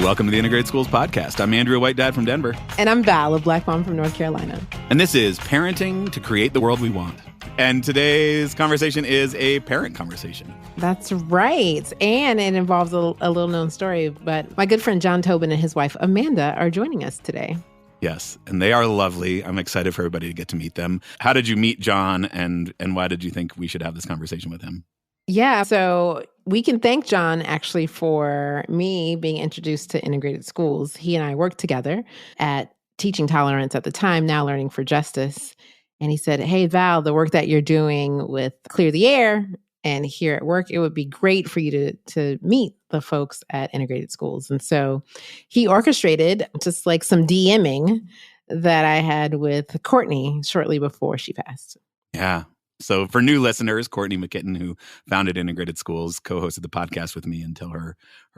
Welcome to the Integrated Schools Podcast. I'm Andrew, a white dad from Denver. And I'm Val, a black mom from North Carolina. And this is Parenting to Create the World We Want. And today's conversation is a parent conversation. That's right. And it involves a little known story, but my good friend Jon Tobin and his wife Amanda are joining us today. Yes, and they are lovely. I'm excited for everybody to get to meet them. How did you meet Jon, and why did you think we should have this conversation with him? Yeah, so we can thank Jon actually for me being introduced to integrated schools. He and I worked together at Teaching Tolerance at the time, now Learning for Justice. And he said, hey, Val, the work that you're doing with Clear the Air and here at work, it would be great for you to meet the folks at integrated schools. And so he orchestrated just like some DMing that I had with Courtney shortly before she passed. Yeah. So for new listeners, Courtney McKitton, who founded Integrated Schools, co-hosted the podcast with me until her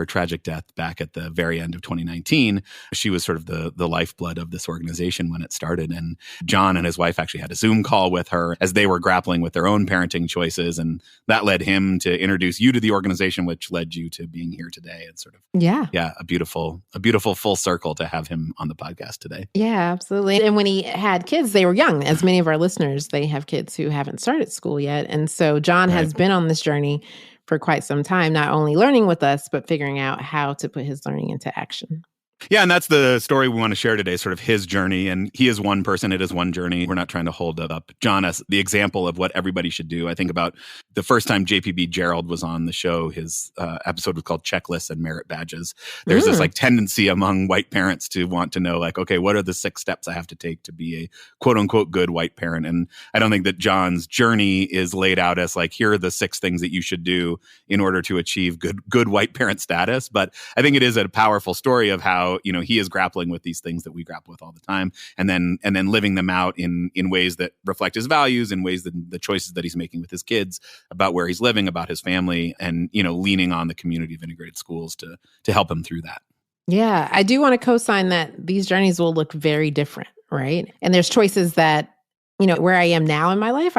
tragic death back at the very end of 2019. She was sort of the lifeblood of this organization when it started. And Jon and his wife actually had a Zoom call with her as they were grappling with their own parenting choices. And that led him to introduce you to the organization, which led you to being here today. And sort of, a beautiful full circle to have him on the podcast today. Yeah, absolutely. And when he had kids, they were young. As many of our listeners, they have kids who haven't started school yet. And so Jon has been on this journey for quite some time, not only learning with us, but figuring out how to put his learning into action. Yeah, and that's the story we want to share today, sort of his journey. And he is one person, it is one journey. We're not trying to hold it up Jon as the example of what everybody should do. I think about the first time JPB Gerald was on the show, his episode was called Checklists and Merit Badges. There's this like tendency among white parents to want to know like, okay, what are the 6 steps I have to take to be a quote unquote good white parent? And I don't think that Jon's journey is laid out as like, here are the 6 things that you should do in order to achieve good white parent status. But I think it is a powerful story of how he is grappling with these things that we grapple with all the time, and then living them out in ways that reflect his values, in ways that the choices that he's making with his kids, about where he's living, about his family, and leaning on the community of integrated schools to help him through that. Yeah, I do want to co-sign that these journeys will look very different, right? And there's choices that where I am now in my life,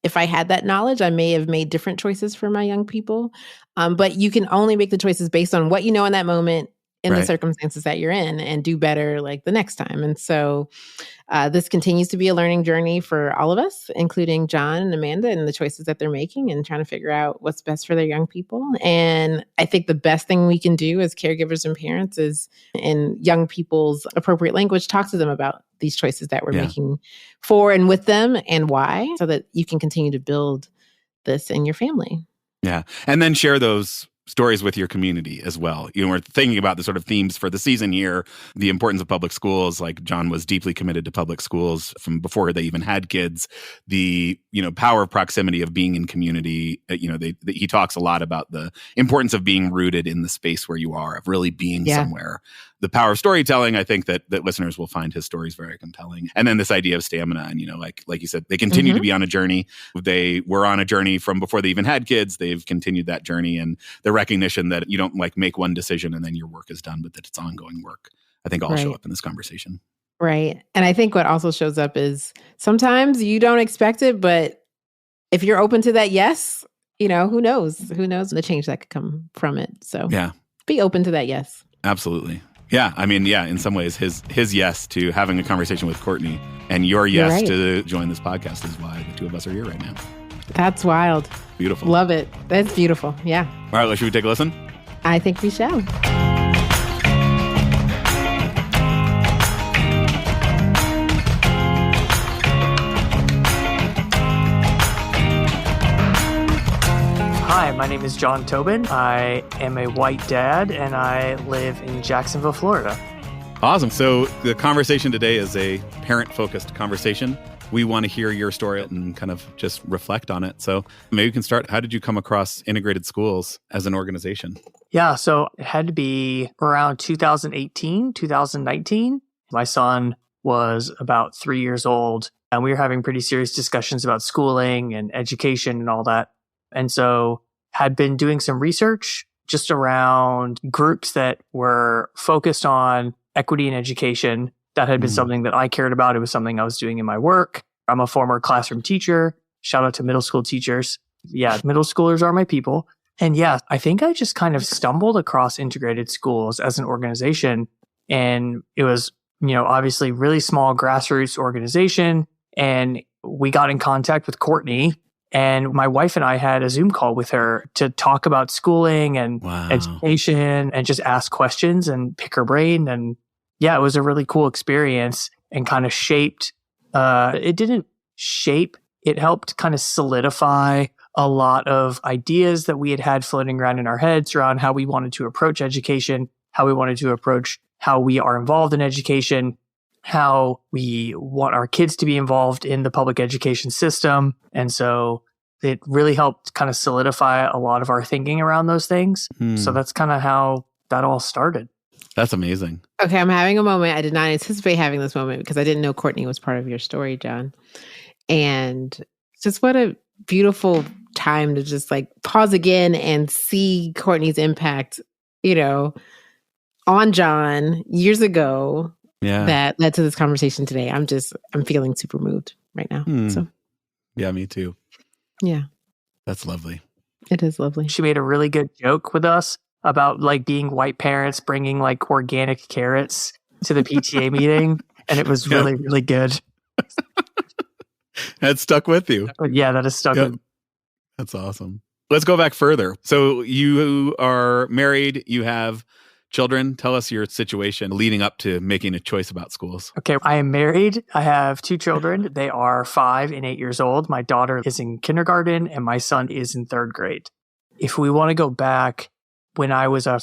if I had that knowledge, I may have made different choices for my young people. But you can only make the choices based on what you know in that moment, in the circumstances that you're in, and do better like the next time. And so this continues to be a learning journey for all of us, including Jon and Amanda and the choices that they're making and trying to figure out what's best for their young people. And I think the best thing we can do as caregivers and parents is, in young people's appropriate language, talk to them about these choices that we're making for and with them and why, so that you can continue to build this in your family. Yeah. And then share those stories with your community as well. We're thinking about the sort of themes for the season here, the importance of public schools. Like Jon was deeply committed to public schools from before they even had kids. The, power of proximity of being in community. He talks a lot about the importance of being rooted in the space where you are, of really being somewhere. The power of storytelling, I think that listeners will find his stories very compelling. And then this idea of stamina. And, like you said, they continue to be on a journey. They were on a journey from before they even had kids. They've continued that journey. And the recognition that you don't like make one decision and then your work is done, but that it's ongoing work, I think all show up in this conversation. Right. And I think what also shows up is sometimes you don't expect it, but if you're open to that, yes, who knows the change that could come from it. So be open to that. Yes, absolutely. Yeah. I mean, in some ways, his yes to having a conversation with Courtney and your yes to join this podcast is why the two of us are here right now. That's wild. Beautiful. Love it. That's beautiful. Yeah. All right. Should we take a listen? I think we shall. Hi, my name is Jon Tobin. I am a white dad, and I live in Jacksonville, Florida. Awesome. So the conversation today is a parent-focused conversation. We want to hear your story and kind of just reflect on it. So maybe we can start. How did you come across integrated schools as an organization? Yeah, so it had to be around 2018, 2019. My son was about 3 years old, and we were having pretty serious discussions about schooling and education and all that. And so had been doing some research just around groups that were focused on equity in education. That had been something that I cared about. It was something I was doing in my work. I'm a former classroom teacher. Shout out to middle school teachers. Yeah, middle schoolers are my people. And yeah, I think I just kind of stumbled across integrated schools as an organization. And it was, obviously really small grassroots organization. And we got in contact with Courtney, and my wife and I had a Zoom call with her to talk about schooling and education and just ask questions and pick her brain. And yeah, it was a really cool experience and kind of shaped, it didn't shape, it helped kind of solidify a lot of ideas that we had floating around in our heads around how we wanted to approach education, how we wanted to approach how we are involved in education, how we want our kids to be involved in the public education system. And so it really helped kind of solidify a lot of our thinking around those things. So that's kind of how that all started. That's amazing. Okay, I'm having a moment. I did not anticipate having this moment because I didn't know Courtney was part of your story, Jon. And just what a beautiful time to just like pause again and see Courtney's impact, on Jon years ago. Yeah. That led to this conversation today. I'm feeling super moved right now. So yeah, me too. Yeah. That's lovely. It is lovely. She made a really good joke with us about like being white parents bringing like organic carrots to the PTA meeting. And it was really, really good. That stuck with you. Yeah, that has stuck with me. That's awesome. Let's go back further. So you are married, you have children. Tell us your situation leading up to making a choice about schools. Okay, I am married. I have 2 children. They are 5 and 8 years old. My daughter is in kindergarten and my son is in 3rd grade. If we want to go back, when I was a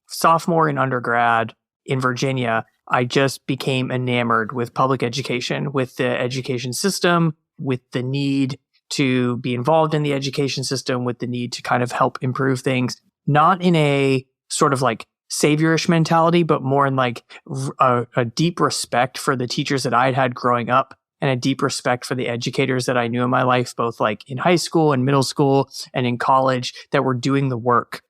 sophomore in undergrad in Virginia, I just became enamored with public education, with the education system, with the need to be involved in the education system, with the need to kind of help improve things, not in a sort of like saviorish mentality, but more in like a deep respect for the teachers that I had growing up and a deep respect for the educators that I knew in my life, both like in high school and middle school and in college, that were doing the work.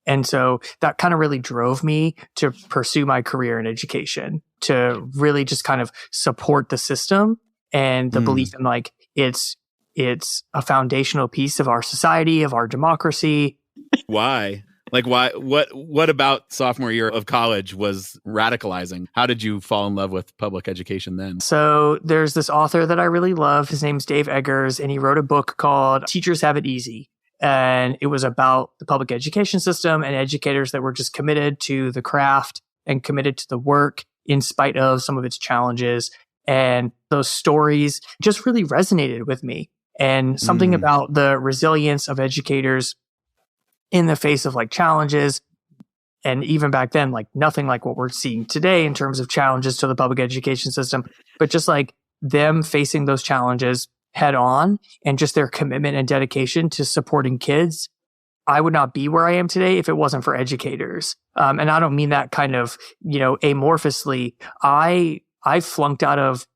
And so that kind of really drove me to pursue my career in education, to really just kind of support the system and the belief in like it's a foundational piece of our society, of our democracy. Why? Like why? What about sophomore year of college was radicalizing? How did you fall in love with public education then? So there's this author that I really love. His name's Dave Eggers, and he wrote a book called Teachers Have It Easy. And it was about the public education system and educators that were just committed to the craft and committed to the work in spite of some of its challenges. And those stories just really resonated with me. And something about the resilience of educators in the face of like challenges. And even back then, like nothing like what we're seeing today in terms of challenges to the public education system, but just like them facing those challenges head on and just their commitment and dedication to supporting kids. I would not be where I am today if it wasn't for educators. And I don't mean that kind of, amorphously. I flunked out of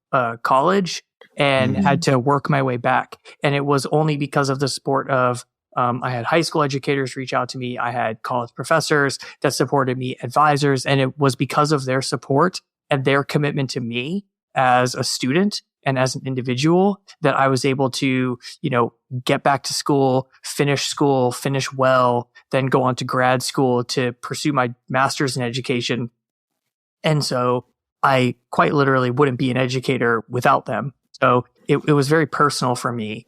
college and had to work my way back. And it was only because of the support of, I had high school educators reach out to me. I had college professors that supported me, advisors. And it was because of their support and their commitment to me as a student and as an individual that I was able to, get back to school, finish well, then go on to grad school to pursue my master's in education. And so I quite literally wouldn't be an educator without them. So it was very personal for me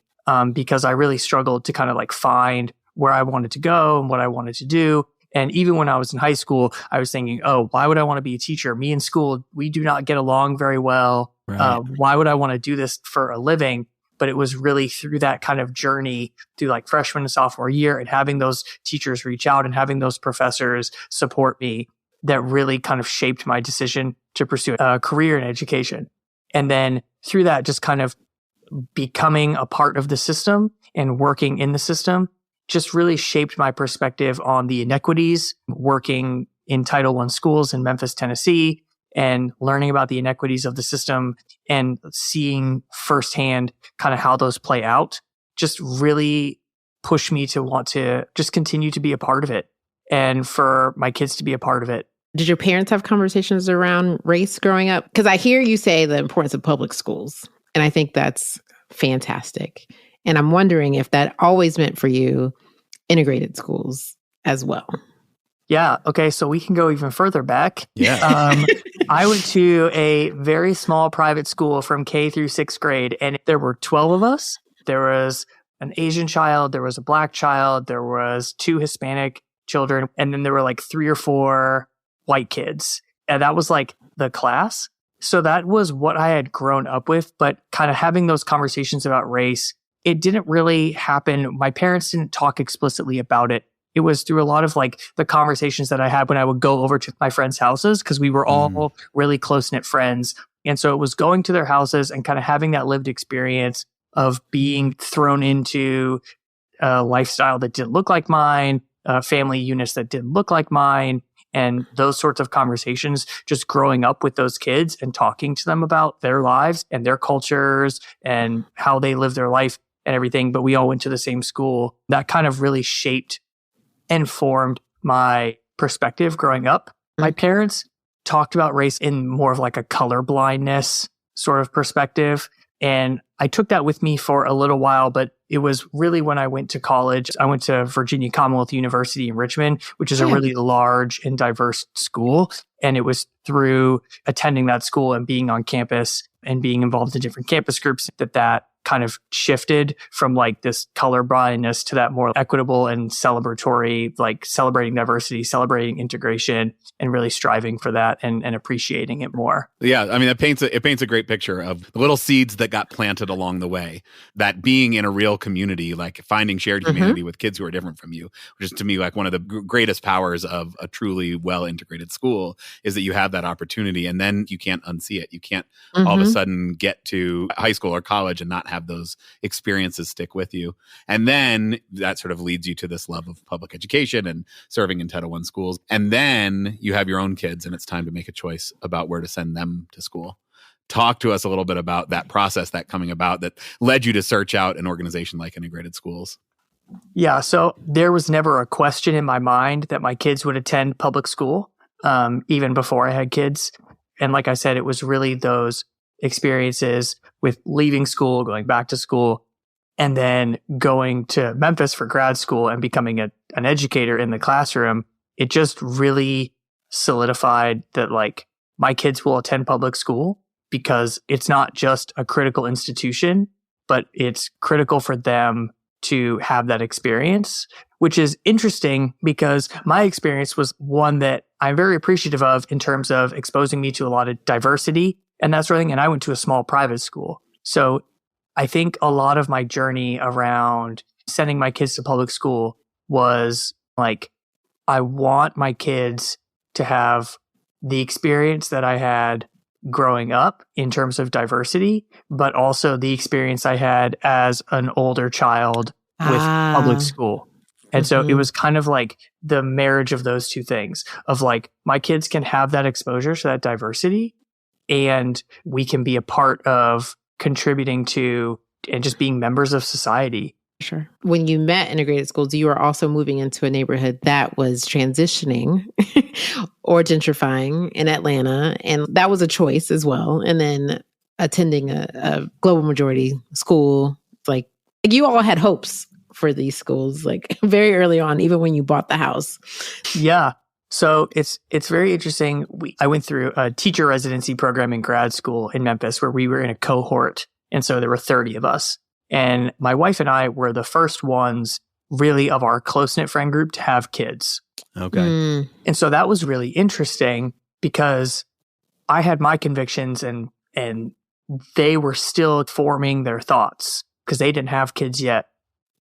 because I really struggled to kind of like find where I wanted to go and what I wanted to do. And even when I was in high school, I was thinking, oh, why would I want to be a teacher? Me and school, we do not get along very well. Right. Why would I want to do this for a living? But it was really through that kind of journey through like freshman and sophomore year and having those teachers reach out and having those professors support me that really kind of shaped my decision to pursue a career in education. And then through that, just kind of becoming a part of the system and working in the system just really shaped my perspective on the inequities, working in Title I schools in Memphis, Tennessee, and learning about the inequities of the system and seeing firsthand kind of how those play out just really pushed me to want to just continue to be a part of it and for my kids to be a part of it. Did your parents have conversations around race growing up? Because I hear you say the importance of public schools, and I think that's fantastic. And I'm wondering if that always meant for you integrated schools as well. Yeah. Okay. So we can go even further back. Yeah. I went to a very small private school from K through sixth grade, and there were 12 of us. There was an Asian child, there was a Black child, there was 2 Hispanic children, and then there were like 3 or 4 white kids. And that was like the class. So that was what I had grown up with, but kind of having those conversations about race, it didn't really happen. My parents didn't talk explicitly about it. It was through a lot of like the conversations that I had when I would go over to my friends' houses, because we were all really close-knit friends. And so it was going to their houses and kind of having that lived experience of being thrown into a lifestyle that didn't look like mine, family units that didn't look like mine, and those sorts of conversations, just growing up with those kids and talking to them about their lives and their cultures and how they live their life and everything. But we all went to the same school. That kind of really shaped and formed my perspective growing up. My parents talked about race in more of like a color blindness sort of perspective. And I took that with me for a little while, but it was really when I went to college. I went to Virginia Commonwealth University in Richmond, which is a really large and diverse school. And it was through attending that school and being on campus and being involved in different campus groups that kind of shifted from like this color blindness to that more equitable and celebratory, like celebrating diversity, celebrating integration, and really striving for that and appreciating it more. Yeah, I mean, it paints a great picture of the little seeds that got planted along the way. That being in a real community, like finding shared humanity with kids who are different from you, which is to me like one of the greatest powers of a truly well integrated school, is that you have that opportunity, and then you can't unsee it. You can't all of a sudden get to high school or college and not have those experiences stick with you. And then that sort of leads you to this love of public education and serving in Title I schools. And then you have your own kids, and it's time to make a choice about where to send them to school. Talk to us a little bit about that process, that coming about, that led you to search out an organization like Integrated Schools. Yeah, so there was never a question in my mind that my kids would attend public school, even before I had kids. And like I said, it was really those experiences with leaving school, going back to school, and then going to Memphis for grad school and becoming an educator in the classroom. It just really solidified that like my kids will attend public school because it's not just a critical institution, but it's critical for them to have that experience, which is interesting because my experience was one that I'm very appreciative of in terms of exposing me to a lot of diversity and that sort of thing. And I went to a small private school. So I think a lot of my journey around sending my kids to public school was like, I want my kids to have the experience that I had growing up in terms of diversity, but also the experience I had as an older child with public school. And so it was kind of like the marriage of those two things of like, my kids can have that exposure to that diversity, and we can be a part of contributing to and just being members of society. Sure. When you met Integrated Schools, you were also moving into a neighborhood that was transitioning or gentrifying in Atlanta. And that was a choice as well. And then attending a global majority school, like you all had hopes for these schools, like very early on, even when you bought the house. Yeah. So it's very interesting. I went through a teacher residency program in grad school in Memphis where we were in a cohort. And so there were 30 of us. And my wife and I were the first ones really of our close-knit friend group to have kids. Okay. And so that was really interesting because I had my convictions and they were still forming their thoughts because they didn't have kids yet.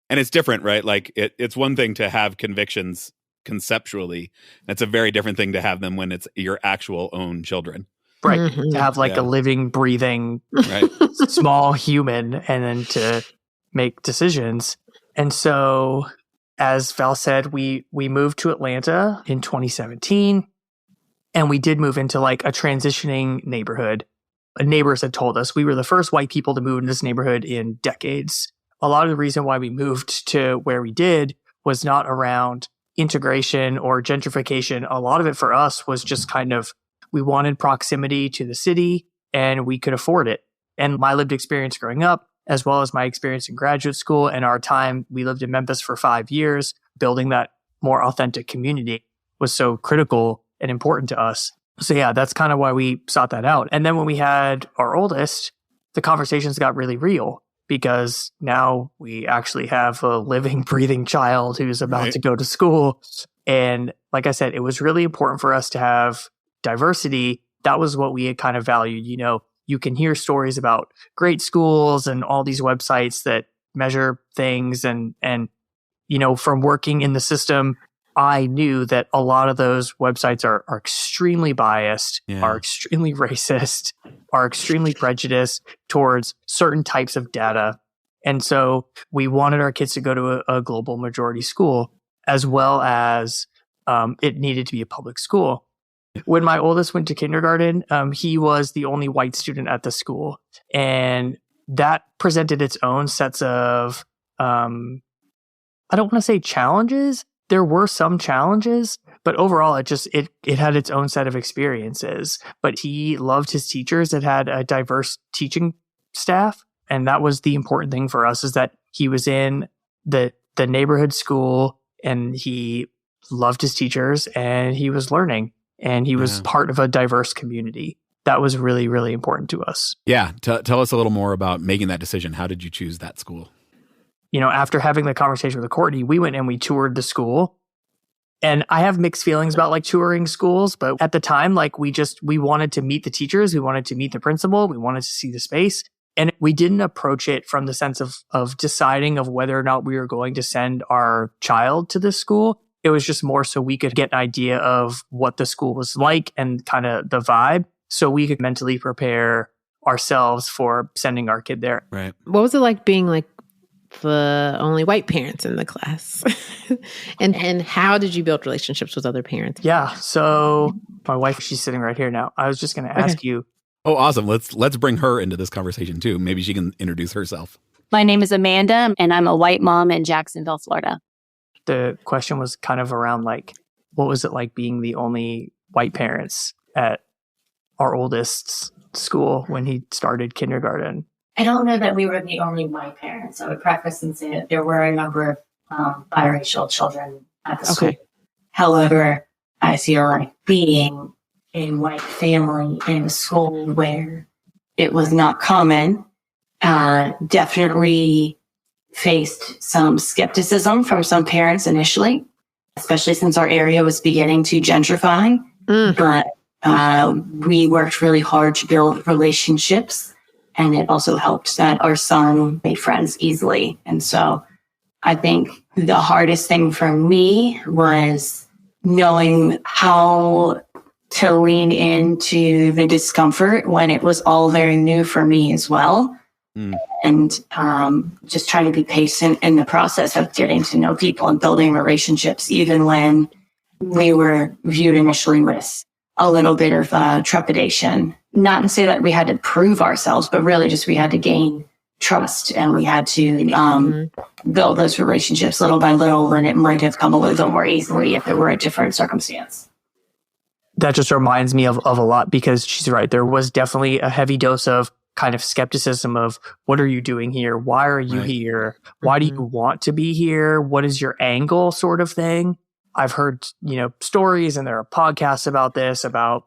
And it's different, right? Like it's one thing to have convictions conceptually. It's a very different thing to have them when it's your actual own children. Right. To have like a living, breathing, small human and then to make decisions. And so, as Val said, we moved to Atlanta in 2017 and we did move into like a transitioning neighborhood. Neighbors had told us we were the first white people to move in this neighborhood in decades. A lot of the reason why we moved to where we did was not around integration or gentrification. A lot of it for us was just kind of, we wanted proximity to the city and we could afford it. And my lived experience growing up, as well as my experience in graduate school and our time, we lived in Memphis for 5 years, building that more authentic community was so critical and important to us. So yeah, that's kind of why we sought that out. And then when we had our oldest, the conversations got really real because now we actually have a living, breathing child who's about to go to school. And like I said, it was really important for us to have diversity. That was what we had kind of valued. You know, you can hear stories about great schools and all these websites that measure things. And you know, from working in the system, I knew that a lot of those websites are extremely biased, are extremely racist, are extremely prejudiced towards certain types of data. And so we wanted our kids to go to a global majority school, as well as it needed to be a public school. When my oldest went to kindergarten, he was the only white student at the school. And that presented its own sets of, I don't want to say challenges. There were some challenges, but overall it had its own set of experiences. But he loved his teachers. It had a diverse teaching staff. And that was the important thing for us, is that he was in the neighborhood school and he loved his teachers and he was learning and he was part of a diverse community. That was really, really important to us. Yeah. Tell us a little more about making that decision. How did you choose that school? You know, after having the conversation with Courtney, we went and we toured the school. And I have mixed feelings about like touring schools, but at the time, like we wanted to meet the teachers, we wanted to meet the principal, we wanted to see the space. And we didn't approach it from the sense of deciding of whether or not we were going to send our child to this school. It was just more so we could get an idea of what the school was like and kind of the vibe, so we could mentally prepare ourselves for sending our kid there. Right. What was it like being like the only white parents in the class? and how did you build relationships with other parents? Yeah. So my wife, she's sitting right here now. I was just going to ask you. Oh, awesome. Let's bring her into this conversation too. Maybe she can introduce herself. My name is Amanda, and I'm a white mom in Jacksonville, Florida. The question was kind of around like, what was it like being the only white parents at our oldest's school when he started kindergarten? I don't know that we were the only white parents. I would preface and say that there were a number of biracial children at the school. However, I feel like being a white family in a school where it was not common, definitely faced some skepticism from some parents initially, especially since our area was beginning to gentrify. But we worked really hard to build relationships. And it also helped that our son made friends easily. And so I think the hardest thing for me was knowing how to lean into the discomfort when it was all very new for me as well. And just trying to be patient in the process of getting to know people and building relationships, even when we were viewed initially with a little bit of trepidation. Not to say that we had to prove ourselves, but really just we had to gain trust and we had to build those relationships little by little, and it might have come a little bit more easily if it were a different circumstance. That just reminds me of a lot, because she's right. There was definitely a heavy dose of kind of skepticism of, what are you doing here? Why are you here? Why do you want to be here? What is your angle, sort of thing? I've heard, stories, and there are podcasts about this, about,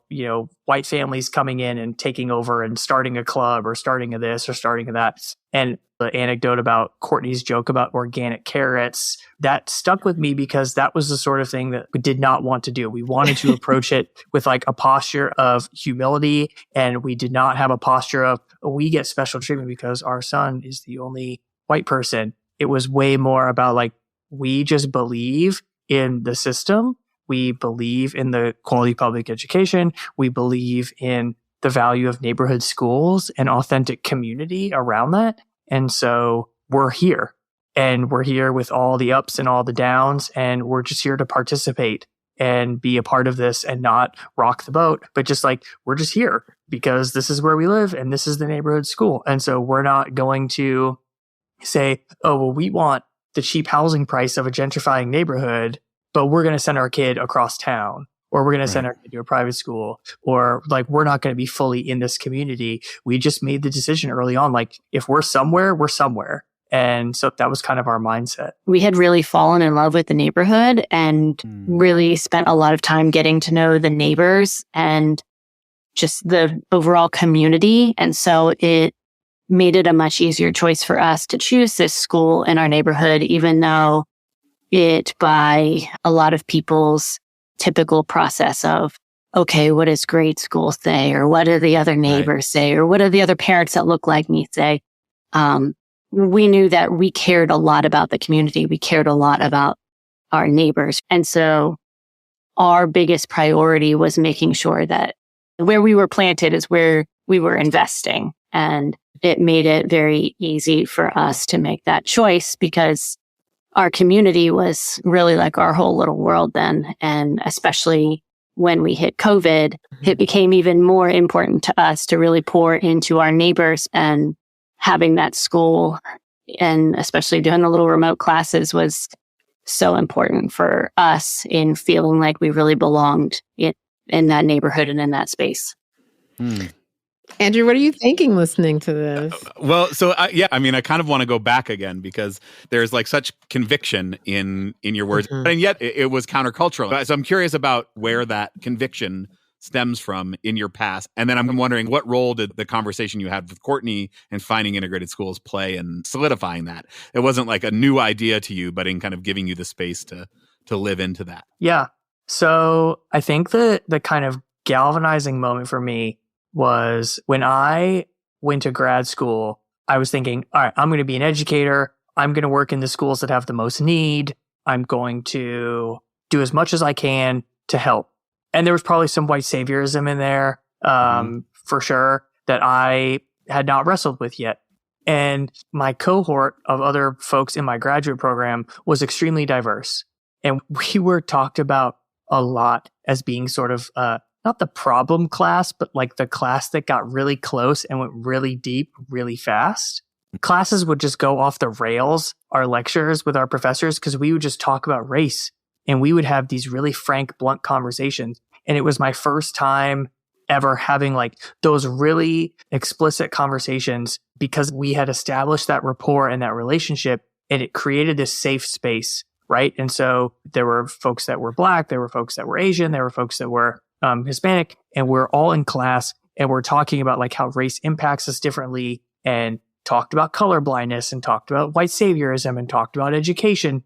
white families coming in and taking over and starting a club or starting a this or starting a that. And the anecdote about Courtney's joke about organic carrots, that stuck with me because that was the sort of thing that we did not want to do. We wanted to approach it with like a posture of humility, and we did not have a posture of, we get special treatment because our son is the only white person. It was way more about like, we just believe in the system. We believe in the quality public education. We believe in the value of neighborhood schools and authentic community around that. And so we're here, and we're here with all the ups and all the downs, and we're just here to participate and be a part of this and not rock the boat, but just like, we're just here because this is where we live and this is the neighborhood school. And so we're not going to say, oh, well, we want the cheap housing price of a gentrifying neighborhood, but we're going to send our kid across town, or we're going to send our kid to a private school, or like, we're not going to be fully in this community. We just made the decision early on, like, if we're somewhere, we're somewhere. And so that was kind of our mindset. We had really fallen in love with the neighborhood and really spent a lot of time getting to know the neighbors and just the overall community. And so it made it a much easier choice for us to choose this school in our neighborhood, even though it, by a lot of people's typical process of, okay, what does grade school say? Or what do the other neighbors say? Or what do the other parents that look like me say? We knew that we cared a lot about the community. We cared a lot about our neighbors. And so our biggest priority was making sure that where we were planted is where we were investing. And it made it very easy for us to make that choice because our community was really like our whole little world then. And especially when we hit COVID, it became even more important to us to really pour into our neighbors, and having that school and especially doing the little remote classes was so important for us in feeling like we really belonged in that neighborhood and in that space. Andrew, what are you thinking listening to this? Well, so I kind of want to go back again because there's like such conviction in your words, and yet it was countercultural. So I'm curious about where that conviction stems from in your past. And then I'm wondering, what role did the conversation you had with Courtney and finding integrated schools play in solidifying that? It wasn't like a new idea to you, but in kind of giving you the space to live into that. Yeah. So I think the kind of galvanizing moment for me was when I went to grad school. I was thinking, all right, I'm going to be an educator. I'm going to work in the schools that have the most need. I'm going to do as much as I can to help. And there was probably some white saviorism in there, for sure, that I had not wrestled with yet. And my cohort of other folks in my graduate program was extremely diverse. And we were talked about a lot as being sort of, not the problem class, but like the class that got really close and went really deep, really fast. Classes would just go off the rails, our lectures with our professors, because we would just talk about race. And we would have these really frank, blunt conversations. And it was my first time ever having like those really explicit conversations because we had established that rapport and that relationship, and it created this safe space, right? And so there were folks that were Black, there were folks that were Asian, there were folks that were Hispanic, and we're all in class and we're talking about like how race impacts us differently, and talked about color blindness and talked about white saviorism and talked about education.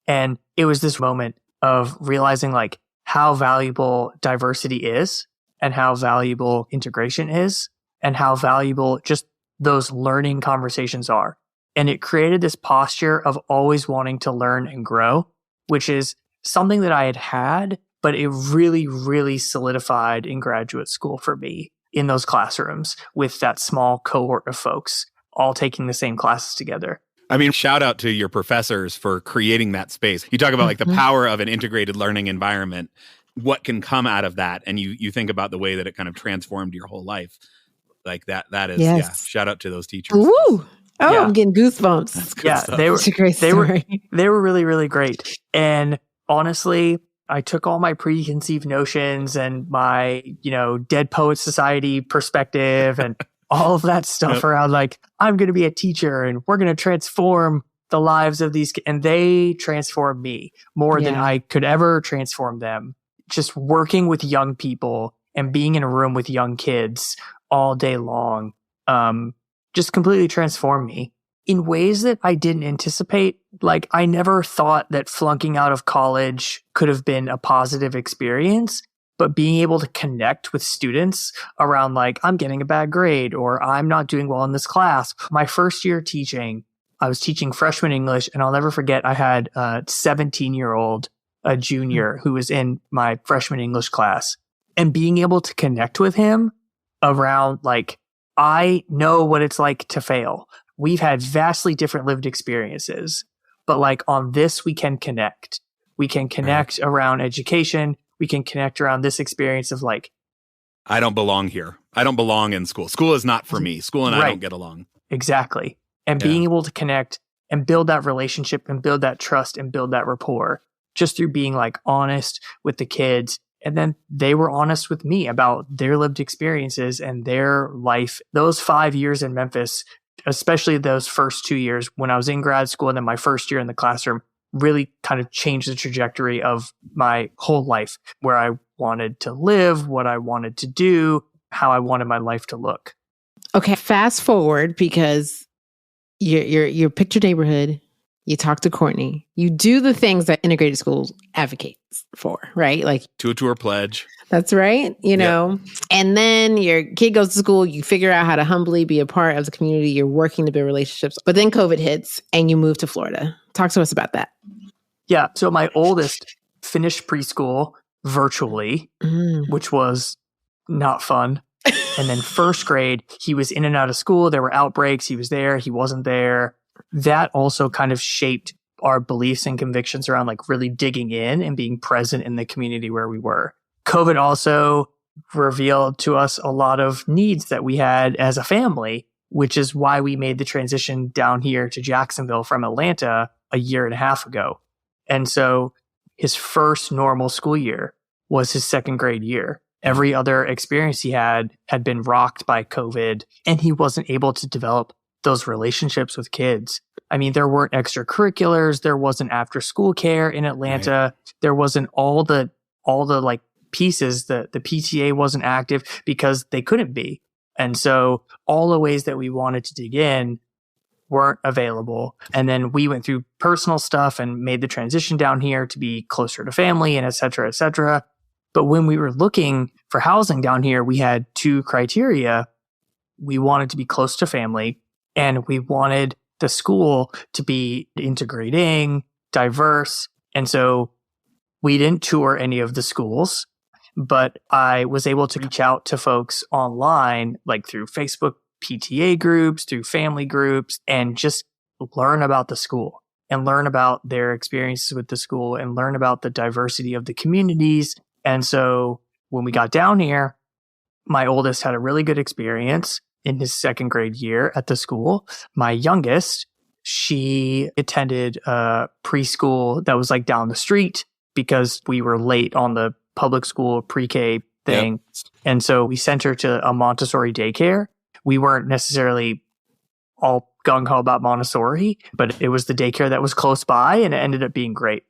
And it was this moment of realizing like how valuable diversity is and how valuable integration is and how valuable just those learning conversations are. And it created this posture of always wanting to learn and grow, which is something that I had, but it really, really solidified in graduate school for me in those classrooms with that small cohort of folks all taking the same classes together. I mean, shout out to your professors for creating that space. You talk about like the power of an integrated learning environment, what can come out of that. And you think about the way that it kind of transformed your whole life. Like that is, shout out to those teachers. Woo! Oh, yeah. I'm getting goosebumps. That's good Yeah, stuff. It's a great story. They were really, really great. And honestly, I took all my preconceived notions and my, Dead Poets Society perspective and all of that stuff around like, I'm going to be a teacher and we're going to transform the lives of these. And they transformed me more than I could ever transform them. Just working with young people and being in a room with young kids all day long, just completely transformed me in ways that I didn't anticipate. Like I never thought that flunking out of college could have been a positive experience. But being able to connect with students around like, I'm getting a bad grade or I'm not doing well in this class. My first year teaching, I was teaching freshman English, and I'll never forget, I had a 17-year-old, a junior who was in my freshman English class, and being able to connect with him around like, I know what it's like to fail. We've had vastly different lived experiences, but like on this, we can connect. We can connect around education. We can connect around this experience of like, I don't belong here. I don't belong in school. School is not for me. School and I don't get along. Exactly. And being able to connect and build that relationship and build that trust and build that rapport just through being like honest with the kids. And then they were honest with me about their lived experiences and their life. Those 5 years in Memphis especially those first 2 years when I was in grad school and then my first year in the classroom, really kind of changed the trajectory of my whole life, where I wanted to live, what I wanted to do, how I wanted my life to look. Okay, fast forward, because you picked your neighborhood, you talk to Courtney, you do the things that integrated schools advocates for, right? Like To a tour pledge. that's right, you know. And then your kid goes to school, you figure out how to humbly be a part of the community, you're working to build relationships. But then COVID hits and you move to Florida. Talk to us about that. Yeah. So my oldest finished preschool virtually, which was not fun. And then first grade, he was in and out of school. There were outbreaks. He was there. He wasn't there. That also kind of shaped our beliefs and convictions around like really digging in and being present in the community where we were. COVID also revealed to us a lot of needs that we had as a family, which is why we made the transition down here to Jacksonville from Atlanta a year and a half ago. And so his first normal school year was his second grade year. Every other experience he had been rocked by COVID, and he wasn't able to develop those relationships with kids. I mean, there weren't extracurriculars. There wasn't after school care in Atlanta. Right. There wasn't all the like pieces. The PTA wasn't active because they couldn't be. And so all the ways that we wanted to dig in weren't available. And then we went through personal stuff and made the transition down here to be closer to family and et cetera, et cetera. But when we were looking for housing down here, we had two criteria. We wanted to be close to family, and we wanted the school to be integrating, diverse. And so we didn't tour any of the schools, but I was able to reach out to folks online, like through Facebook PTA groups, through family groups, and just learn about the school and learn about their experiences with the school and learn about the diversity of the communities. And so when we got down here, my oldest had a really good experience in his second grade year at the school. My youngest, she attended a preschool that was like down the street because we were late on the public school pre-K thing. Yep. And so we sent her to a Montessori daycare. We weren't necessarily all gung-ho about Montessori, but it was the daycare that was close by, and it ended up being great.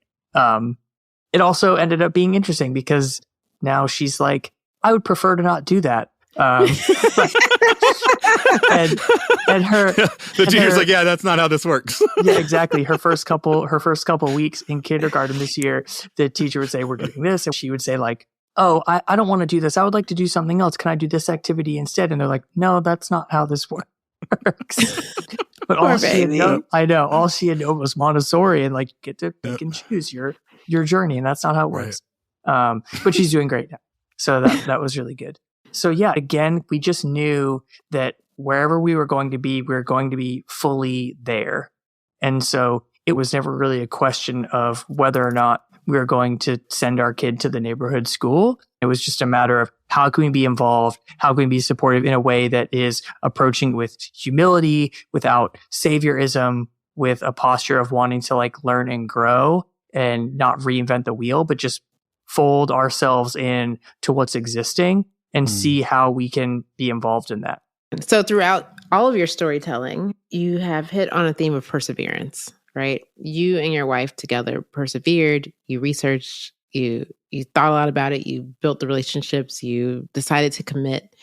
It also ended up being interesting because now she's like, I would prefer to not do that. And the teacher's like, yeah, that's not how this works. Yeah, exactly. Her first couple weeks in kindergarten this year, the teacher would say, we're doing this. And she would say like, oh, I don't want to do this. I would like to do something else. Can I do this activity instead? And they're like, no, that's not how this works. But all she had known, I know, all she had known was Montessori, and like you get to pick and choose your journey, and that's not how it works. Right. But she's doing great now. So that was really good. So yeah, again, we just knew that wherever we were going to be fully there. And so it was never really a question of whether or not we were going to send our kid to the neighborhood school. It was just a matter of how can we be involved? How can we be supportive in a way that is approaching with humility, without saviorism, with a posture of wanting to like learn and grow and not reinvent the wheel, but just fold ourselves in to what's existing and see how we can be involved in that. So throughout all of your storytelling, you have hit on a theme of perseverance, right? You and your wife together persevered, you researched, you thought a lot about it, you built the relationships, you decided to commit.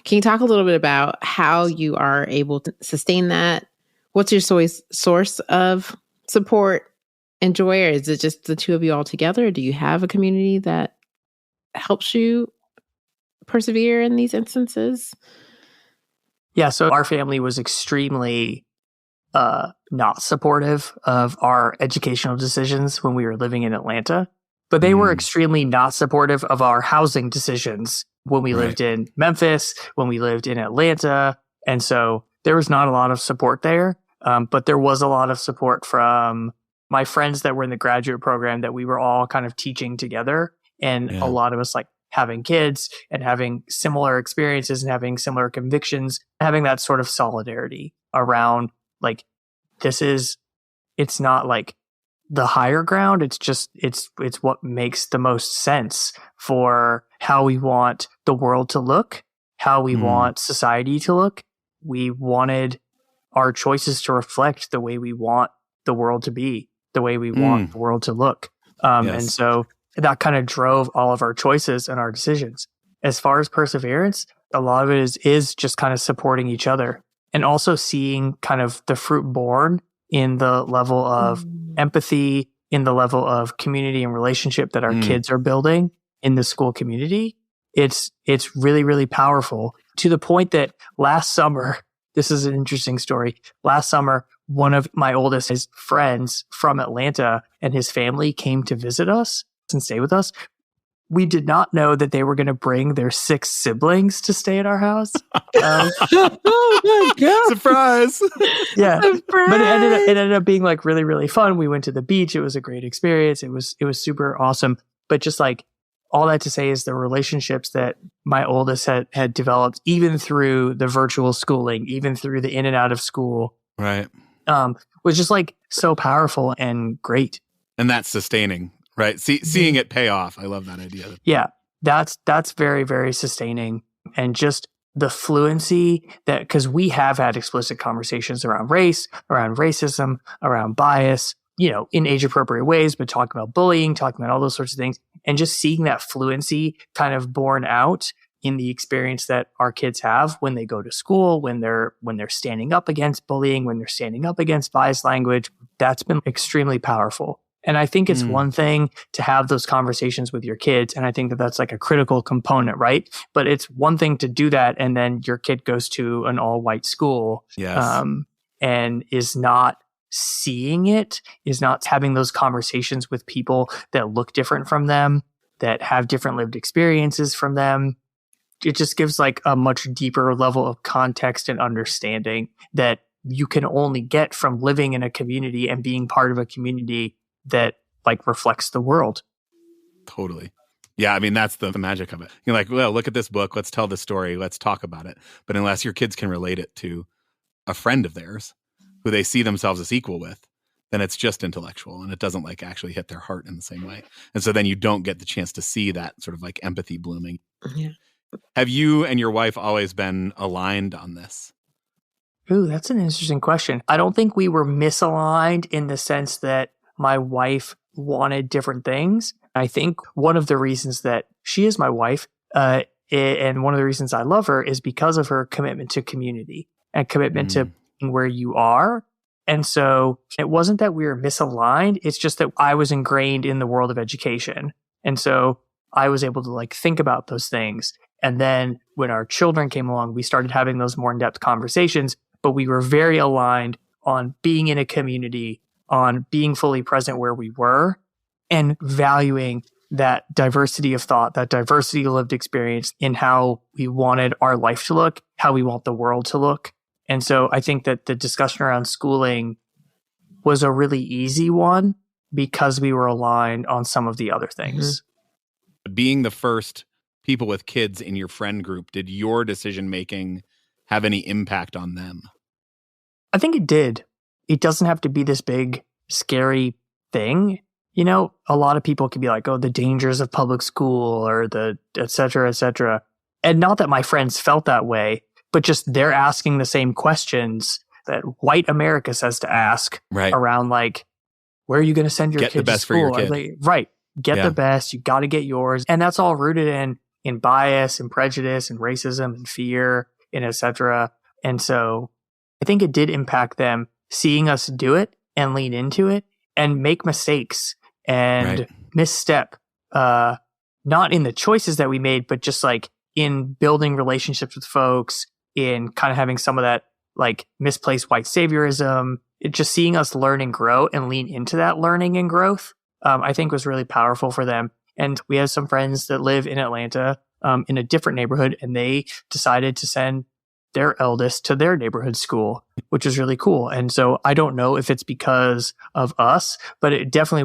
Can you talk a little bit about how you are able to sustain that? What's your source of support and joy, or is it just the two of you all together? Do you have a community that helps you persevere in these instances? Yeah, so our family was extremely not supportive of our educational decisions when we were living in Atlanta, but they were extremely not supportive of our housing decisions when we lived in Memphis, when we lived in Atlanta. And so there was not a lot of support there, but there was a lot of support from my friends that were in the graduate program that we were all kind of teaching together. And a lot of us like having kids and having similar experiences and having similar convictions, having that sort of solidarity around like, it's not like the higher ground. It's just, it's what makes the most sense for how we want the world to look, how we want society to look. We wanted our choices to reflect the way we want the world to be, the way we want the world to look. And so that kind of drove all of our choices and our decisions. As far as perseverance, a lot of it is just kind of supporting each other and also seeing kind of the fruit born in the level of empathy, in the level of community and relationship that our kids are building in the school community. It's really, really powerful, to the point that last summer, this is an interesting story. Last summer, one of my oldest, his friends from Atlanta and his family came to visit us and stay with us. We did not know that they were going to bring their 6 siblings to stay at our house. Oh my God. Surprise. Yeah. Surprise. But it ended up being like really, really fun. We went to the beach. It was a great experience. It was super awesome. But just like all that to say is the relationships that my oldest had developed, even through the virtual schooling, even through the in and out of school, Right. was just like so powerful and great. And that's sustaining, right? Seeing it pay off. I love that idea. Yeah, that's very, very sustaining. And just the fluency that, because we have had explicit conversations around race, around racism, around bias, in age appropriate ways, but talking about bullying, talking about all those sorts of things, and just seeing that fluency kind of borne out in the experience that our kids have when they go to school, when they're standing up against bullying, when they're standing up against biased language. That's been extremely powerful. And I think it's one thing to have those conversations with your kids. And I think that that's like a critical component, right? But it's one thing to do that. And then your kid goes to an all white school and is not seeing it, is not having those conversations with people that look different from them, that have different lived experiences from them. It just gives like a much deeper level of context and understanding that you can only get from living in a community and being part of a community that like reflects the world. Totally. Yeah, I mean, that's the magic of it. You're like, well, look at this book. Let's tell the story. Let's talk about it. But unless your kids can relate it to a friend of theirs who they see themselves as equal with, then it's just intellectual and it doesn't like actually hit their heart in the same way. And so then you don't get the chance to see that sort of like empathy blooming. Yeah. Have you and your wife always been aligned on this? Ooh, that's an interesting question. I don't think we were misaligned in the sense that my wife wanted different things. I think one of the reasons that she is my wife, and one of the reasons I love her, is because of her commitment to community and commitment to being where you are. And so it wasn't that we were misaligned. It's just that I was ingrained in the world of education. And so I was able to like think about those things. And then when our children came along, we started having those more in-depth conversations, but we were very aligned on being in a community, on being fully present where we were, and valuing that diversity of thought, that diversity of lived experience in how we wanted our life to look, how we want the world to look. And so I think that the discussion around schooling was a really easy one because we were aligned on some of the other things. Being the first people with kids in your friend group, did your decision making have any impact on them? I think it did. It doesn't have to be this big, scary thing. A lot of people can be like, oh, the dangers of public school or the et cetera, et cetera. And not that my friends felt that way, but just they're asking the same questions that white America says to ask around like, where are you going to send your kid to school? For your kid. Right. Get the best. You got to get yours. And that's all rooted in bias and prejudice and racism and fear and et cetera. And so I think it did impact them seeing us do it and lean into it and make mistakes and misstep, not in the choices that we made, but just like in building relationships with folks, in kind of having some of that like misplaced white saviorism, just seeing us learn and grow and lean into that learning and growth, I think was really powerful for them. And we have some friends that live in Atlanta in a different neighborhood, and they decided to send their eldest to their neighborhood school, which was really cool. And so I don't know if it's because of us, but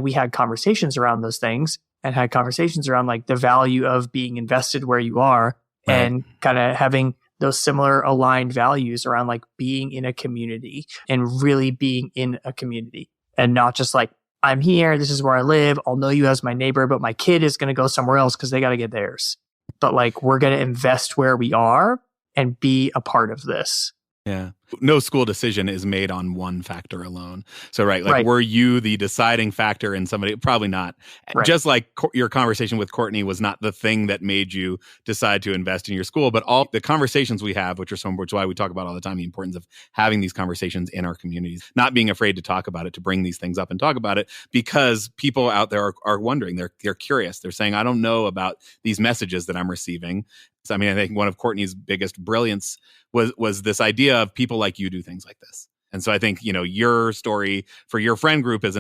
we had conversations around those things and had conversations around like the value of being invested where you are and kind of having those similar aligned values around like being in a community and really being in a community and not just like, I'm here, this is where I live, I'll know you as my neighbor, but my kid is going to go somewhere else because they got to get theirs. But like, we're going to invest where we are and be a part of this. Yeah. No school decision is made on one factor alone. So, right. Were you the deciding factor in somebody? Probably not. Right. Just like your conversation with Courtney was not the thing that made you decide to invest in your school, but all the conversations we have, which is why we talk about all the time, the importance of having these conversations in our communities, not being afraid to talk about it, to bring these things up and talk about it, because people out there are wondering, they're curious. They're saying, I don't know about these messages that I'm receiving. So, I mean, I think one of Courtney's biggest brilliance was this idea of people like you do things like this. And so I think, your story for your friend group is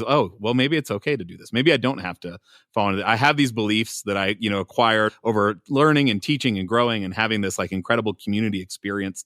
oh, well, maybe it's okay to do this. Maybe I don't have to fall into it. I have these beliefs that I, acquired over learning and teaching and growing and having this like incredible community experience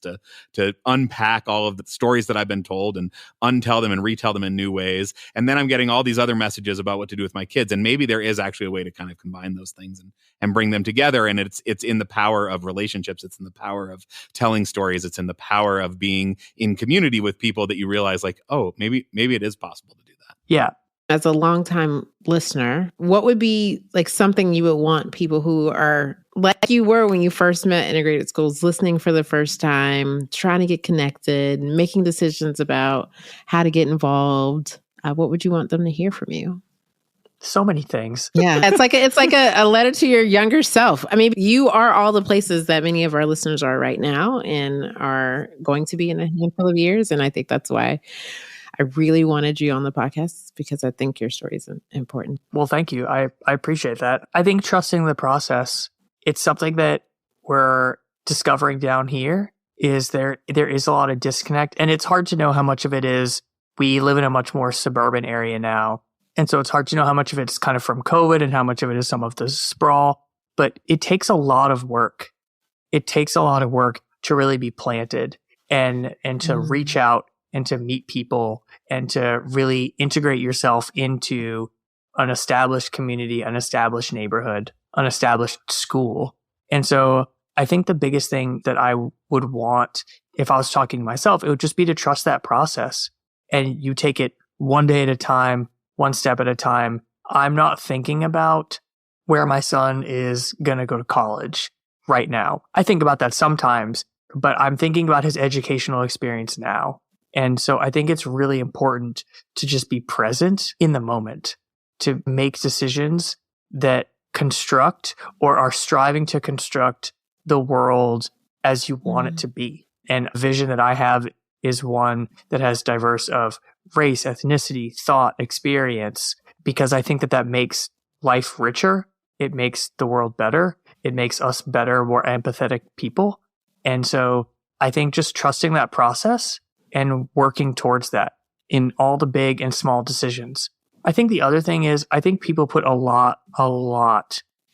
to unpack all of the stories that I've been told and untell them and retell them in new ways. And then I'm getting all these other messages about what to do with my kids. And maybe there is actually a way to kind of combine those things and bring them together. And it's in the power of relationships. It's in the power of telling stories. It's in the power of being in community with people that you realize like, oh, maybe it is possible to do that. Yeah. As a longtime listener, what would be like something you would want people who are like you were when you first met integrated schools, listening for the first time, trying to get connected, making decisions about how to get involved? What would you want them to hear from you? So many things. Yeah. It's like a letter to your younger self. I mean, you are all the places that many of our listeners are right now and are going to be in a handful of years. And I think that's why I really wanted you on the podcast, because I think your story is important. Well, thank you. I appreciate that. I think trusting the process, it's something that we're discovering down here is there is a lot of disconnect, and it's hard to know how much of it is we live in a much more suburban area now. And so it's hard to know how much of it's kind of from COVID and how much of it is some of the sprawl, but it takes a lot of work. It takes a lot of work to really be planted and to reach out and to meet people and to really integrate yourself into an established community, an established neighborhood, an established school. And so I think the biggest thing that I would want if I was talking to myself, it would just be to trust that process. And you take it one day at a time, one step at a time. I'm not thinking about where my son is going to go to college right now. I think about that sometimes, but I'm thinking about his educational experience now. And so I think it's really important to just be present in the moment, to make decisions that construct or are striving to construct the world as you want it to be. And a vision that I have is one that has diverse of race, ethnicity, thought, experience, because I think that makes life richer. It makes the world better. It makes us better, more empathetic people. And so I think just trusting that process and working towards that in all the big and small decisions. I think the other thing is, I think people put a lot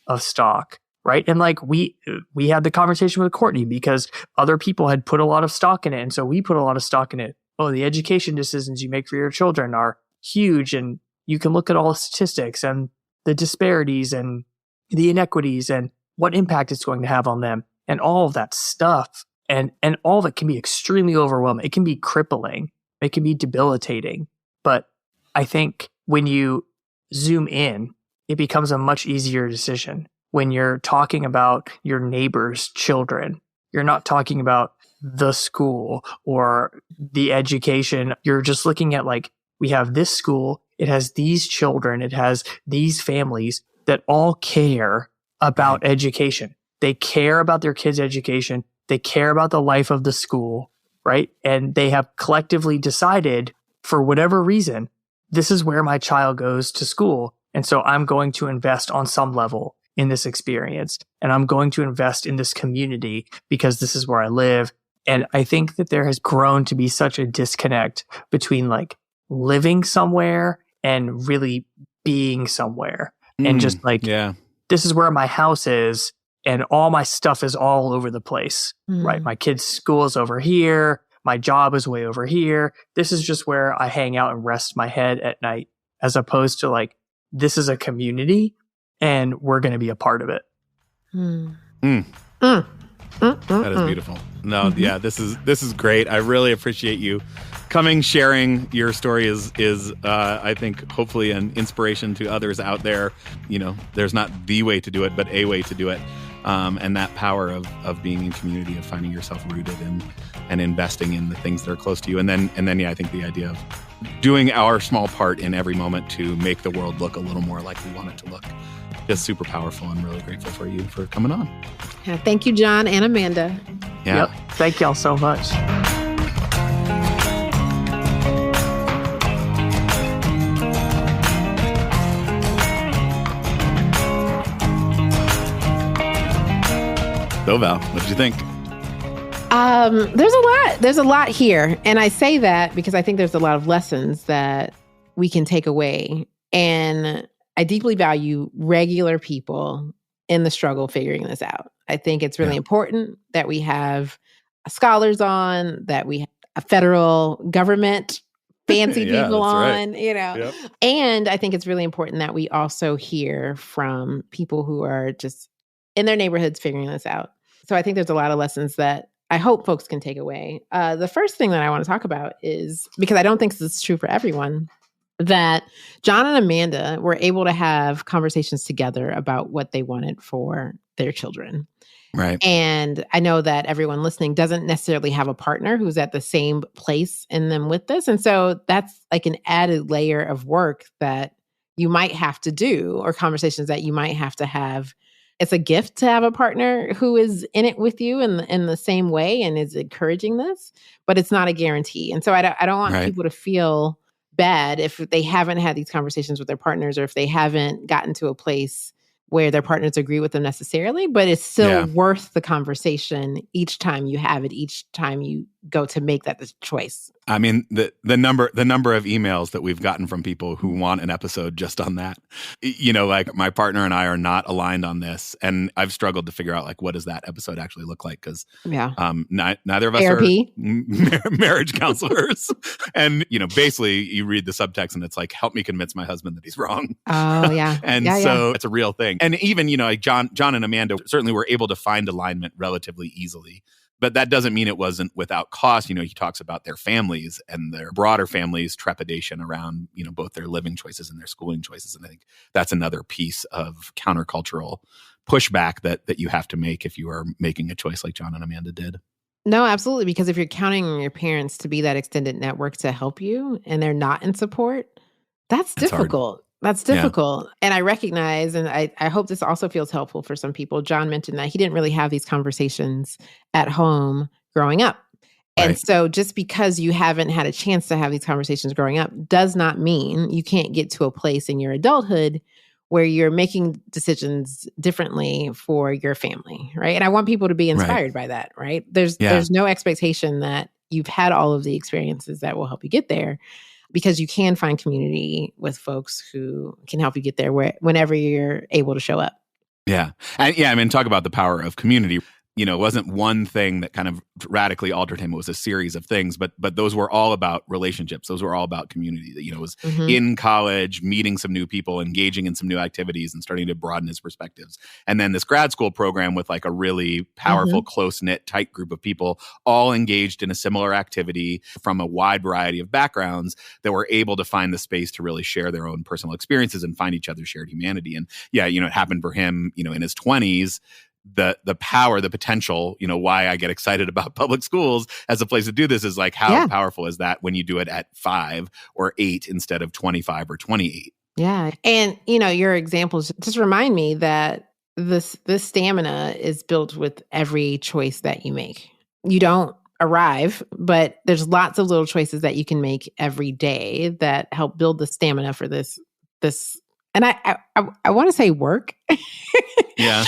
of stock, right? And like we had the conversation with Courtney because other people had put a lot of stock in it. And so we put a lot of stock in it. Oh, the education decisions you make for your children are huge. And you can look at all the statistics and the disparities and the inequities and what impact it's going to have on them and all of that stuff. And all of it can be extremely overwhelming. It can be crippling. It can be debilitating. But I think when you zoom in, it becomes a much easier decision. When you're talking about your neighbor's children, you're not talking about the school or the education. You're just looking at like, we have this school, it has these children, it has these families that all care about education. They care about their kids' education. They care about the life of the school, right? And they have collectively decided, for whatever reason, this is where my child goes to school. And so I'm going to invest on some level in this experience. And I'm going to invest in this community because this is where I live. And I think that there has grown to be such a disconnect between like living somewhere and really being somewhere. And just like, this is where my house is. And all my stuff is all over the place, right? My kid's school is over here. My job is way over here. This is just where I hang out and rest my head at night, as opposed to like, this is a community and we're going to be a part of it. That is beautiful. No, yeah, this is great. I really appreciate you coming, sharing your story is I think hopefully an inspiration to others out there. You know, there's not the way to do it, but a way to do it. and that power of being in community, of finding yourself rooted and investing in the things that are close to you. And then, yeah, I think the idea of doing our small part in every moment to make the world look a little more like we want it to look. Just super powerful. I'm really grateful for you for coming on. Yeah, thank you, Jon and Amanda. Yeah. Yep. Thank y'all so much. So Val, what did you think? There's a lot here. And I say that because I think there's a lot of lessons that we can take away. And I deeply value regular people in the struggle figuring this out. I think it's really important that we have scholars on, that we have a federal government, fancy people on, Yep. And I think it's really important that we also hear from people who are just in their neighborhoods figuring this out. So I think there's a lot of lessons that I hope folks can take away. The first thing that I want to talk about is, because I don't think this is true for everyone, that Jon and Amanda were able to have conversations together about what they wanted for their children. Right. And I know that everyone listening doesn't necessarily have a partner who's at the same place in them with this. And so that's like an added layer of work that you might have to do, or conversations that you might have to have. It's a gift to have a partner who is in it with you in the same way and is encouraging this, but it's not a guarantee. And so I don't want people to feel bad if they haven't had these conversations with their partners, or if they haven't gotten to a place where their partners agree with them necessarily, but it's still worth the conversation each time you have it, each time you go to make that choice. I mean, the number of emails that we've gotten from people who want an episode just on that, like my partner and I are not aligned on this. And I've struggled to figure out, like, what does that episode actually look like? Because neither of us are marriage counselors. And, basically you read the subtext and it's like, help me convince my husband that he's wrong. Oh, yeah. And so it's a real thing. And even, like Jon and Amanda certainly were able to find alignment relatively easily. But that doesn't mean it wasn't without cost. He talks about their families and their broader families' trepidation around, both their living choices and their schooling choices. And I think that's another piece of countercultural pushback that you have to make if you are making a choice like Jon and Amanda did. No, absolutely. Because if you're counting on your parents to be that extended network to help you and they're not in support, that's difficult. Hard. That's difficult. Yeah. And I recognize, and I hope this also feels helpful for some people. Jon mentioned that he didn't really have these conversations at home growing up. And so just because you haven't had a chance to have these conversations growing up does not mean you can't get to a place in your adulthood where you're making decisions differently for your family, right? And I want people to be inspired by that, right? There's no expectation that you've had all of the experiences that will help you get there, because you can find community with folks who can help you get there whenever you're able to show up. Yeah. And talk about the power of community. It wasn't one thing that kind of radically altered him. It was a series of things, but those were all about relationships. Those were all about community. That, it was in college, meeting some new people, engaging in some new activities, and starting to broaden his perspectives. And then this grad school program with like a really powerful, close-knit, tight group of people, all engaged in a similar activity from a wide variety of backgrounds, that were able to find the space to really share their own personal experiences and find each other's shared humanity. And it happened for him, in his 20s. The power, the potential, why I get excited about public schools as a place to do this is like, how powerful is that when you do it at 5 or 8 instead of 25 or 28? Yeah. And, your examples just remind me that this stamina is built with every choice that you make. You don't arrive, but there's lots of little choices that you can make every day that help build the stamina for this. And I want to say work. Yeah.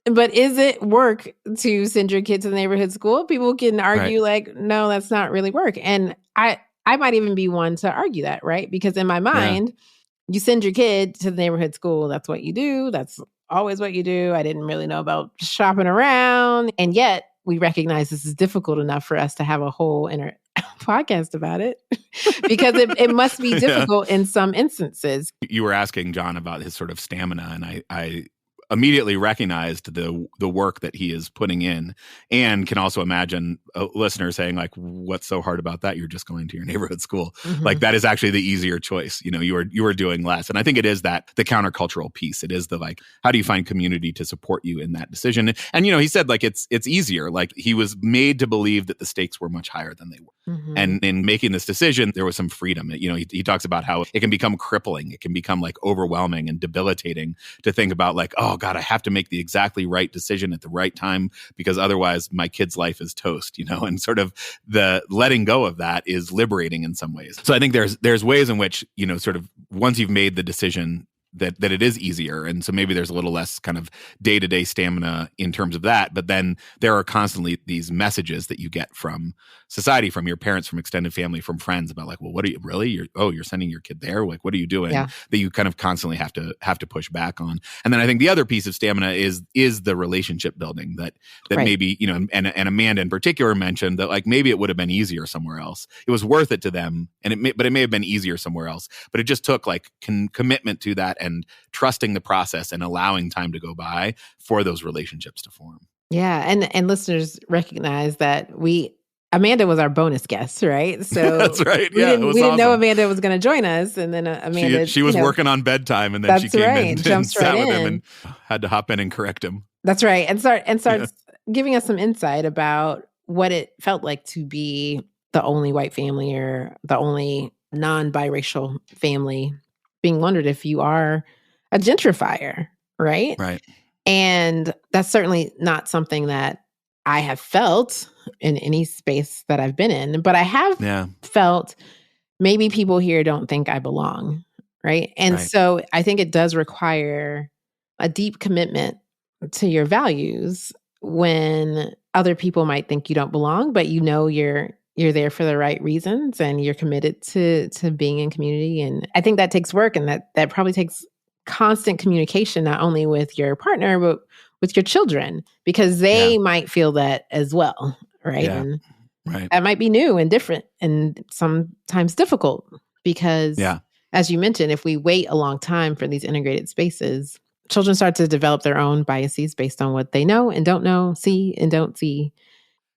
But is it work to send your kids to the neighborhood school? People can argue like, no, that's not really work. And I might even be one to argue that, right? Because in my mind, you send your kid to the neighborhood school. That's what you do. That's always what you do. I didn't really know about shopping around. And yet we recognize this is difficult enough for us to have a whole podcast about it because it must be difficult in some instances. You were asking Jon about his sort of stamina, and I immediately recognized the work that he is putting in, and can also imagine a listener saying like, what's so hard about that? You're just going to your neighborhood school. Like that is actually the easier choice. You are doing less. And I think it is that the countercultural piece. It is the like, how do you find community to support you in that decision? And he said like it's easier. Like he was made to believe that the stakes were much higher than they were. And in making this decision, there was some freedom. He talks about how it can become crippling. It can become like overwhelming and debilitating to think about like, oh God, I have to make the exactly right decision at the right time because otherwise my kid's life is toast, and sort of the letting go of that is liberating in some ways. So I think there's ways in which, sort of once you've made the decision that it is easier. And so maybe there's a little less kind of day-to-day stamina in terms of that. But then there are constantly these messages that you get from society, from your parents, from extended family, from friends about like, well, what are you really? You're sending your kid there? Like, what are you doing? Yeah. That you kind of constantly have to push back on. And then I think the other piece of stamina is the relationship building that Right. maybe, and Amanda in particular mentioned that like maybe it would have been easier somewhere else. It was worth it to them, but it may have been easier somewhere else. But it just took like commitment to that and trusting the process and allowing time to go by for those relationships to form. Yeah. And listeners recognize that Amanda was our bonus guest, right? So that's right. We Yeah, didn't, it was we didn't awesome. know Amanda was going to join us. And then Amanda, she was working on bedtime, and then she that's came right, in and jumps sat right with him in. and had to hop in and correct him. That's right. And starts giving us some insight about what it felt like to be the only white family or the only non-biracial family, being wondered if you are a gentrifier, right? Right. And that's certainly not something that I have felt in any space that I've been in, but I have felt maybe people here don't think I belong, right? And so I think it does require a deep commitment to your values when other people might think you don't belong, but you're there for the right reasons and you're committed to being in community. And I think that takes work, and that probably takes constant communication, not only with your partner, but with your children, because they might feel that as well, right? Yeah. And Right. that might be new and different and sometimes difficult because, as you mentioned, if we wait a long time for these integrated spaces, children start to develop their own biases based on what they know and don't know, see and don't see.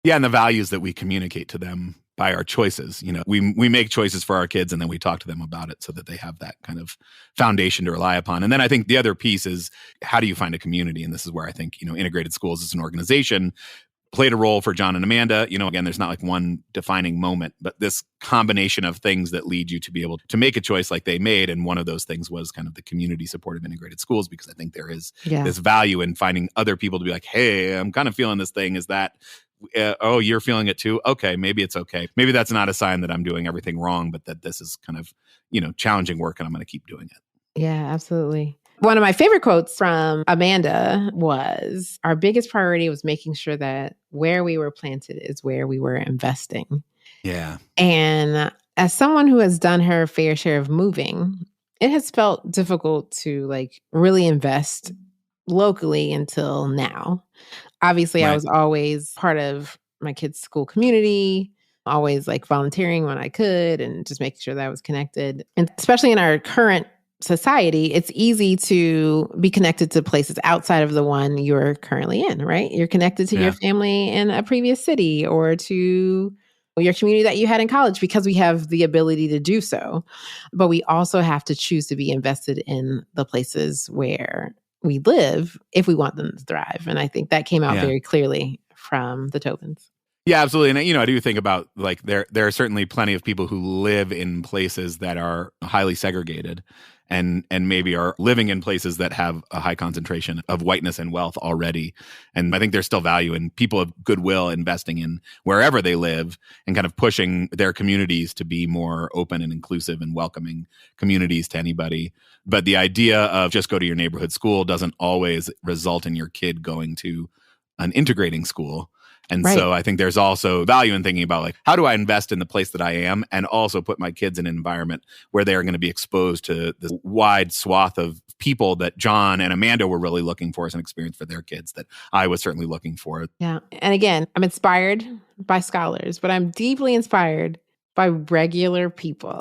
Yeah, and the values that we communicate to them by our choices. We make choices for our kids, and then we talk to them about it so that they have that kind of foundation to rely upon. And then I think the other piece is, how do you find a community? And this is where I think, Integrated Schools as an organization played a role for Jon and Amanda. Again, there's not like one defining moment, but this combination of things that lead you to be able to make a choice like they made. And one of those things was kind of the community supportive integrated schools, because I think there is this value in finding other people to be like, hey, I'm kind of feeling this thing. Is that, oh, you're feeling it too? Okay, maybe it's okay. Maybe that's not a sign that I'm doing everything wrong, but that this is kind of, challenging work and I'm going to keep doing it. Yeah, absolutely. One of my favorite quotes from Amanda was, our biggest priority was making sure that where we were planted is where we were investing. Yeah. And as someone who has done her fair share of moving, it has felt difficult to like really invest locally until now. Obviously, I was always part of my kids' school community, always like volunteering when I could and just making sure that I was connected. And especially in our current society, it's easy to be connected to places outside of the one you're currently in, right? You're connected to your family in a previous city or to your community that you had in college because we have the ability to do so. But we also have to choose to be invested in the places where we live if we want them to thrive. And I think that came out very clearly from the Tobins. Yeah, absolutely. And, I do think about like there are certainly plenty of people who live in places that are highly segregated and maybe are living in places that have a high concentration of whiteness and wealth already. And I think there's still value in people of goodwill investing in wherever they live and kind of pushing their communities to be more open and inclusive and welcoming communities to anybody. But the idea of just go to your neighborhood school doesn't always result in your kid going to an integrating school. And so I think there's also value in thinking about like, how do I invest in the place that I am and also put my kids in an environment where they are going to be exposed to this wide swath of people that Jon and Amanda were really looking for as an experience for their kids that I was certainly looking for. Yeah. And again, I'm inspired by scholars, but I'm deeply inspired by regular people.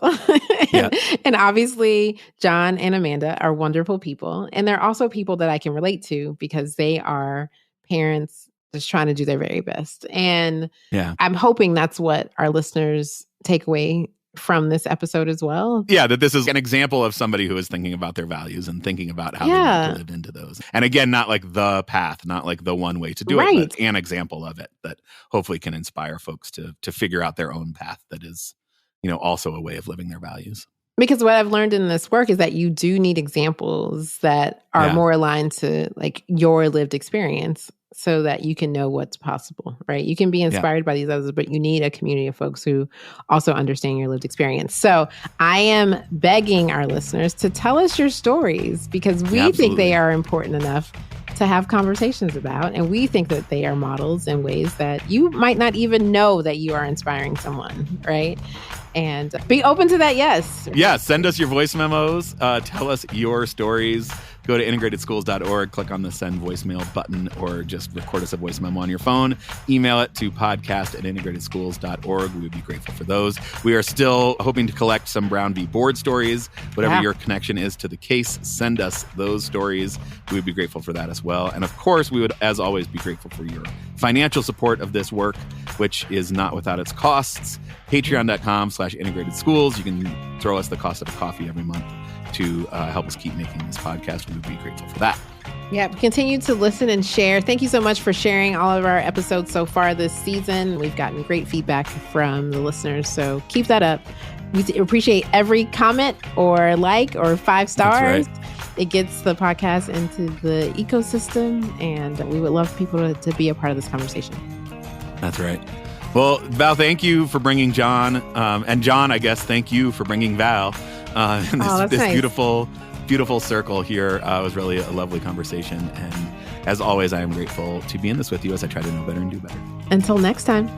Yeah. And obviously, Jon and Amanda are wonderful people. And they're also people that I can relate to because they are parents just trying to do their very best. And I'm hoping that's what our listeners take away from this episode as well. Yeah, that this is an example of somebody who is thinking about their values and thinking about how they need to live into those. And again, not like the path, not like the one way to do it, but an example of it that hopefully can inspire folks to figure out their own path that is, also a way of living their values. Because what I've learned in this work is that you do need examples that are more aligned to like your lived experience so that you can know what's possible, right? You can be inspired by these others, but you need a community of folks who also understand your lived experience. So I am begging our listeners to tell us your stories because we think they are important enough to have conversations about. And we think that they are models in ways that you might not even know that you are inspiring someone, right? And be open to that, yes. Yeah, send us your voice memos. Tell us your stories. Go to integratedschools.org, click on the send voicemail button, or just record us a voice memo on your phone. Email it to podcast@integratedschools.org. We would be grateful for those. We are still hoping to collect some Brown v. Board stories. Whatever your connection is to the case, send us those stories. We would be grateful for that as well. And of course, we would, as always, be grateful for your financial support of this work, which is not without its costs. Patreon.com/integratedschools. You can throw us the cost of a coffee every month to help us keep making this podcast. We would be grateful for that. Yeah, continue to listen and share. Thank you so much for sharing all of our episodes so far this season. We've gotten great feedback from the listeners, so keep that up. We appreciate every comment or like or 5 stars. That's right. It gets the podcast into the ecosystem, and we would love people to be a part of this conversation. That's right. Well, Val, thank you for bringing Jon. And Jon, I guess, thank you for bringing Val. This nice. beautiful circle here. It was really a lovely conversation. And as always, I am grateful to be in this with you as I try to know better and do better. Until next time.